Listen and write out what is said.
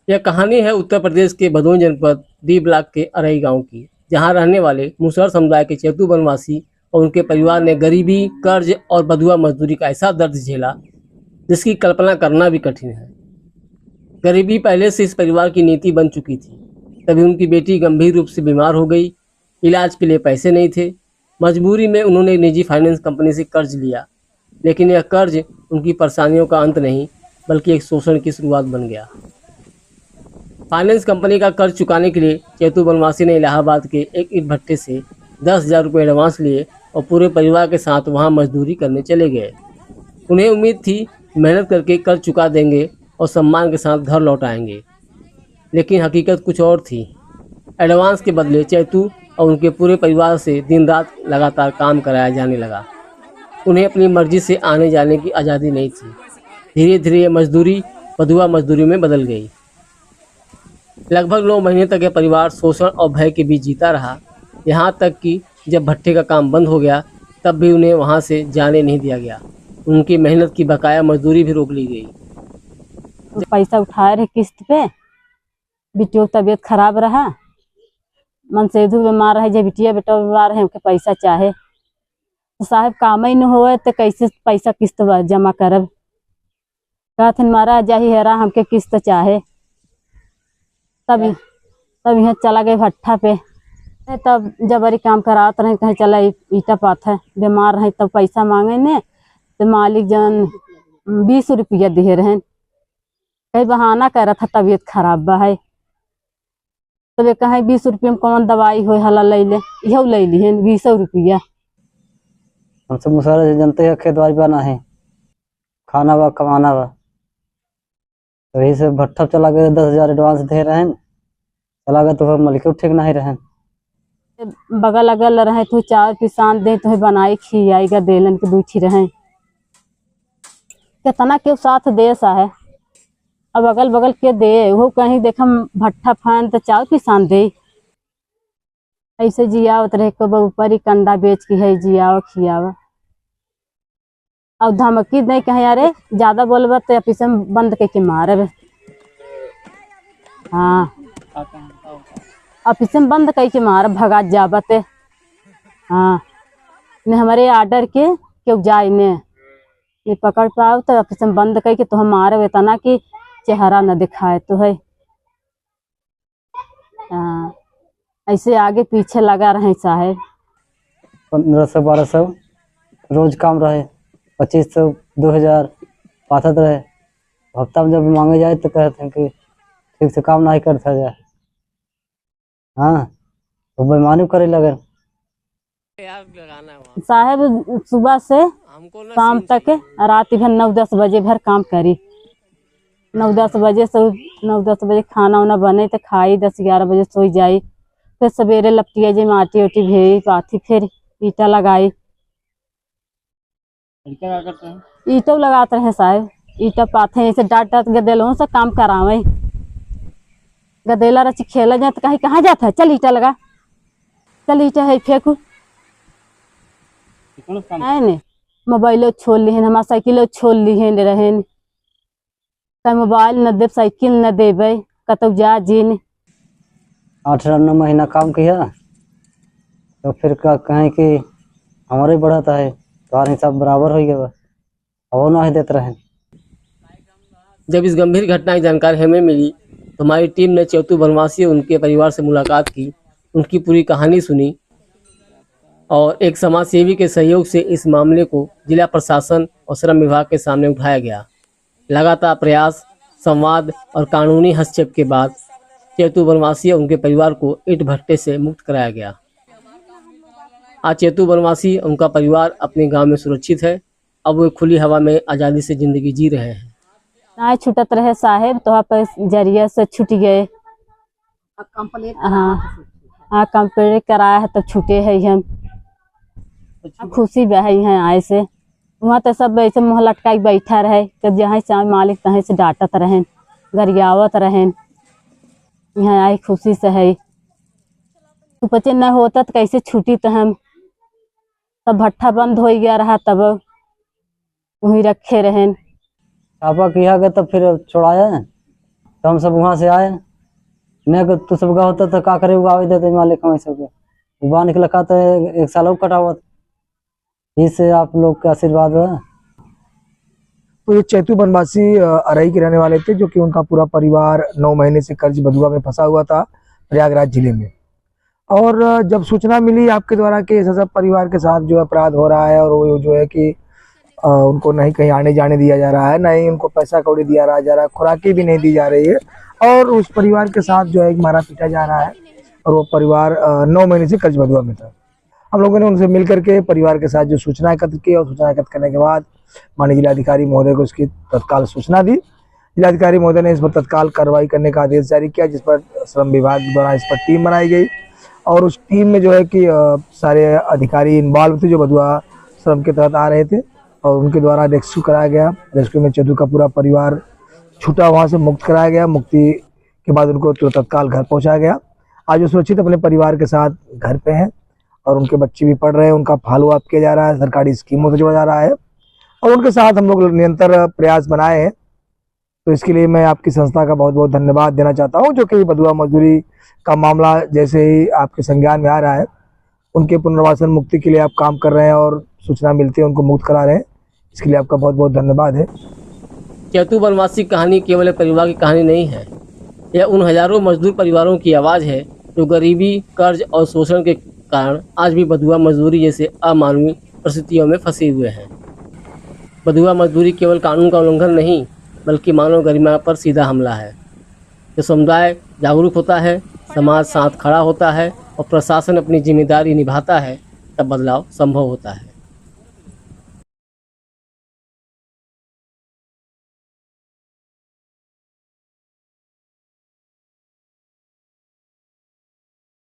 यह कहानी है उत्तर प्रदेश के भदोही जनपद डी ब्लॉक के अरई गांव की, जहां रहने वाले मुसहर समुदाय के चेतू बनवासी और उनके परिवार ने गरीबी, कर्ज और बदुआ मजदूरी का ऐसा दर्द झेला जिसकी कल्पना करना भी कठिन है। गरीबी पहले से इस परिवार की नीति बन चुकी थी। तभी उनकी बेटी गंभीर रूप से बीमार हो गई। इलाज के लिए पैसे नहीं थे। मजबूरी में उन्होंने एक निजी फाइनेंस कंपनी से कर्ज लिया, लेकिन यह कर्ज उनकी परेशानियों का अंत नहीं बल्कि एक शोषण की शुरुआत बन गया। फाइनेंस कंपनी का कर्ज चुकाने के लिए चेतू बनवासी ने इलाहाबाद के एक ईंट भट्टे से 10,000 रुपये एडवांस लिए और पूरे परिवार के साथ वहां मजदूरी करने चले गए। उन्हें उम्मीद थी मेहनत करके कर्ज चुका देंगे और सम्मान के साथ घर लौट आएंगे, लेकिन हकीकत कुछ और थी। एडवांस के बदले चेतू और उनके पूरे परिवार से दिन रात लगातार काम कराया जाने लगा। उन्हें अपनी मर्जी से आने जाने की आज़ादी नहीं थी। धीरे धीरे ये मजदूरी बदुआ मजदूरी में बदल गई। लगभग 9 महीने तक यह परिवार शोषण और भय के बीच जीता रहा। यहाँ तक कि जब भट्टे का काम बंद हो गया तब भी उन्हें वहाँ से जाने नहीं दिया गया। उनकी मेहनत की बकाया मजदूरी भी रोक ली गई। पैसा उठाए रहे किस्त पे, बिटियों की तबीयत खराब रहा, मन सेधु बीमार रहे, जब बिटिया बेटा बीमार है उनके पैसा चाहे तो साहब काम ही न होए तो कैसे पैसा किस्त जमा करब। कहथिन मारा जाही हेरा हमके किस्त चाहे। तब यहाँ चला गए भट्ठा पे। तब जबरी काम करात रहे, कहीं चला ईटा पाथ है, बीमार रहे तब पैसा मांगे ने तो मालिक जन 20 रुपया दे रहे। कहीं बहाना कर था तबीयत खराब बा है, तब कहे 20 रुपये में कौन दवाई हो हला ले ले, यह ले ली 20 रुपया। हमसे मुसहर जनते हैं खेत बाड़ी बना है, खाना बा कमाना बा, तो यही से भट्ठा चला गए। 10,000 एडवांस दे रहे हैं, चला गए तो मलिक ठीक नहीं रहे। बगल अगल रहे तो चार पिसान दे तो बनाई खियाईगा देलन के दूची रहे। कितना के साथ दे सा है, अब अगल बगल के दे वो कहीं देखम भट्ठा फान तो चार पिसान दे। ऐसे जियावत रहे कब ऊपर ही कंडा बेच के है जियाव खियावा। अब धमकी नहीं कहे अरे ज्यादा बोलबा तो ऑफिस में बंद करके मारब। हाँ, ऑफिस में बंद करके मारब, भगा जाबते। हाँ, ने हमारे आर्डर के क्यों जाए ने पकड़ पाओ तो ऑफिस में बंद करके तो हम मारब, इतना कि चेहरा न दिखाए तो है। हाँ, ऐसे आगे पीछे लगा रहे साहेब। 1500-1200 रोज काम रहे, 2500 2000 पाथत रहे। हफ्ता में जब मांगे जाए तो कहते हैं कि ठीक से काम नहीं करता जाए। हाँ, तो बेईमानी करे लगे साहेब। सुबह से शाम तक रात भर 9-10 बजे भर काम करी। 9-10 बजे से 9-10 बजे खाना वाना बने तो खाई, 10-11 बजे सोई जाई। फिर सवेरे लपटिया जी माटी ओटी भेई पाथी, फिर ईटा लगाई। ईटा लगाते रहे साहब, ईटा पाथे ऐसे डांट डांट गदेलों से काम करावे। गदेला रची खेला जाए तो कहीं कहाँ जाता है, चल ईटा लगा, चल ईटा है फेंकू है ने। मोबाइलो छोड़ ली हमारा, साइकिलो छोड़ ली रहे। कहीं मोबाइल न दे, साइकिल न देवे, कतौ जा जीन। 8-9 महीना काम किया तो फिर कहें कि हमारे बढ़ता है तो हिसाब बराबर हो गया, वो नहीं देते रहे। जब इस गंभीर घटना की जानकारी हमें मिली तो हमारी टीम ने चेतू बनवासी और उनके परिवार से मुलाकात की, उनकी पूरी कहानी सुनी और एक समाज सेवी के सहयोग से इस मामले को जिला प्रशासन और श्रम विभाग के सामने उठाया गया। लगातार प्रयास, संवाद और कानूनी हस्तक्षेप के बाद चेतू बनवासी और उनके परिवार को ईंट भट्टे से मुक्त कराया गया। आज चेतू बनवासी और उनका परिवार अपने गांव में सुरक्षित है। अब वो खुली हवा में आज़ादी से जिंदगी जी रहे हैं। ना छुटत रहे साहेब तो आप जरिया से छूट गए। हाँ, कंप्लीट कराया है तो छूटे है हम। खुशी बह है आए से। वहाँ तो सब ऐसे मुँह लटका बैठा रहे, तो जहाँ से मालिक तहाँ से डांटत रहे, गरियावत रहे। यहाँ आए खुशी से है। तो बच्चे न होता तो कैसे छूटी, तो हम तब भट्ठा बंद हो गया रहा, तब वहीं रखे रहे। छापा किया गया तब फिर छोड़ाया है। तो हम सब वहाँ से आए। मैं को तू सब होता तो का करे उगावे देते मालिक हम सबके उगा निकल का तो एक साल और कटावत। इससे आप लोग का आशीर्वाद है। तो ये चैतू बनवासी अरई के रहने वाले थे, जो कि उनका पूरा परिवार 9 महीने से कर्ज बधुआ में फंसा हुआ था प्रयागराज जिले में। और जब सूचना मिली आपके द्वारा कि ऐसा सब परिवार के साथ जो अपराध हो रहा है और वो जो है कि उनको नहीं कहीं आने जाने दिया जा रहा है, नहीं उनको पैसा कौड़ी दिया जा रहा है, खुराकी भी नहीं दी जा रही है, और उस परिवार के साथ जो है मारा पीटा जा रहा है, और वो परिवार 9 महीने से कर्ज बधुआ में था। हम लोगों ने उनसे मिलकर के परिवार के साथ जो सूचना एकत्र की, और सूचना एकत्र करने के बाद माननीय जिलाधिकारी महोदय को इसकी तत्काल सूचना दी। जिलाधिकारी महोदय ने इस पर तत्काल कार्रवाई करने का आदेश जारी किया, जिस पर श्रम विभाग द्वारा इस पर टीम बनाई गई, और उस टीम में जो है कि सारे अधिकारी इन्वॉल्व थे जो बधुआ श्रम के तहत आ रहे थे, और उनके द्वारा रेस्क्यू कराया गया। रेस्क्यू में चैतू का पूरा परिवार छूटा वहाँ से मुक्त कराया गया। मुक्ति के बाद उनको तत्काल घर पहुँचाया गया। आज वो सुरक्षित अपने परिवार के साथ घर पे हैं, और उनके बच्चे भी पढ़ रहे हैं। उनका फॉलो अप किया जा रहा है, सरकारी स्कीमों से जोड़ा जा रहा है, और उनके साथ हम लोग निरंतर प्रयास बनाए हैं। तो इसके लिए मैं आपकी संस्था का बहुत बहुत धन्यवाद देना चाहता हूं, जो कि बधुआ मजदूरी का मामला जैसे ही आपके संज्ञान में आ रहा है, उनके पुनर्वासन मुक्ति के लिए आप काम कर रहे हैं, और सूचना मिलती है उनको मुक्त करा रहे हैं। इसके लिए आपका बहुत बहुत धन्यवाद है। चैतू बनवासी कहानी केवल एक परिवार की कहानी नहीं है, यह उन हजारों मजदूर परिवारों की आवाज़ है जो गरीबी, कर्ज और शोषण के कारण आज भी बधुआ मजदूरी जैसे अमानवीय परिस्थितियों में फंसे हुए हैं। बधुआ मजदूरी केवल कानून का उल्लंघन नहीं, बल्कि मानव गरिमा पर सीधा हमला है। जब समुदाय जागरूक होता है, समाज साथ खड़ा होता है और प्रशासन अपनी जिम्मेदारी निभाता है, तब बदलाव संभव होता है।